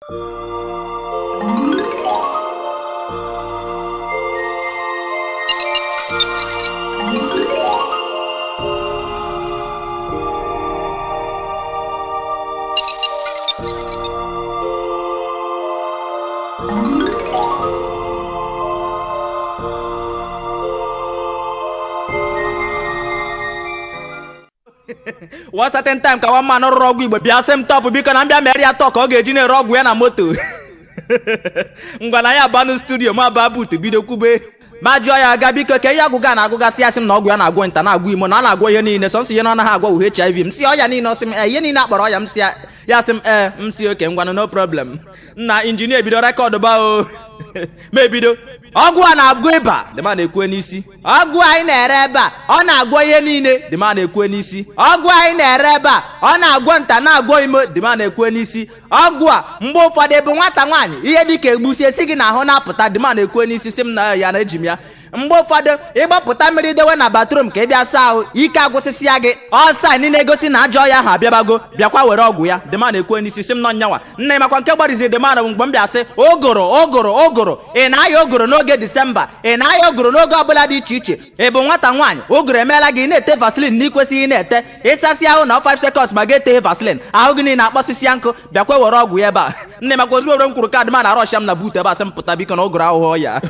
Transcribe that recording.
One certain time ka one man rụrụ ọgwụ Igbo bịa sị m tọpụ biko na mbịa mere ya tọ ka ọ ga-eji na-ere ọgwụ ya na moto ngwa na ya banụ studio ma ba butu bido kwube ma jụọ ya aga biko ka ihe agụga na-agụgasị ya sị m na ọgwụ ya na-agwọ nta na-agwọ imo na a na-agwọ ihe niile sọ nsị ihe na ọ naghị agwọ HIV m si ọya niile ọsị m ihe niile akpọrọ ọya m si ya sị m m si oke ngwanụ no problem nna injinia ebido rekọdụ ba o ma ebido ọgwụ a na-agwọ ịba dị ma na-ekwe n'isi ọgwụ anyị na-ere ebe a ọ na-agwọ ihe niile dị ma na-ekwe n'isi ọgwụ anyị na-ere ebe a ọ na-agwọ nta na-agwọ imo dị ma na-ekwe n'isi ọgwụ a mgbe ụfọdụ bụ nwata nwaanyị ihe dịka egbusie si gị n'ahụ na-apụta dị ma na-ekwe n'isi si m na ya na eji m ya mgbe ụfọdụ ịgbapụta mmiri dewe na batrum ka ị bịa saa ahụ ike agwụsịsịa gị ọsa ndị na-egosi na ajọ ya ha abịabago bịakwa were ọgwụ ya dị ma na-ekwe n'isi si m nọ nyanwa nna ị makwa nke gbarizi dị ma na mgbe m bịa sị ogoro ị na-aya ogoro n'oge Disemba ị na-aya ogoro n'oge ọbụla dị iche iche ị bụ nwata nwaanyị ogoro emeela gị na-ete vaseline na ikwesịghị na-ete ịsasị ahụ na 5 seconds ma ga-eteghe vaseline ahụ gị niile akpọsịsịa nkụ bịakwa were ọgwụ ya ebe a nne makwa ozugbo m kwuru kaadị ma na arọsha m na buut ebe a sị m pụta biko na ogoro ahụhụ ya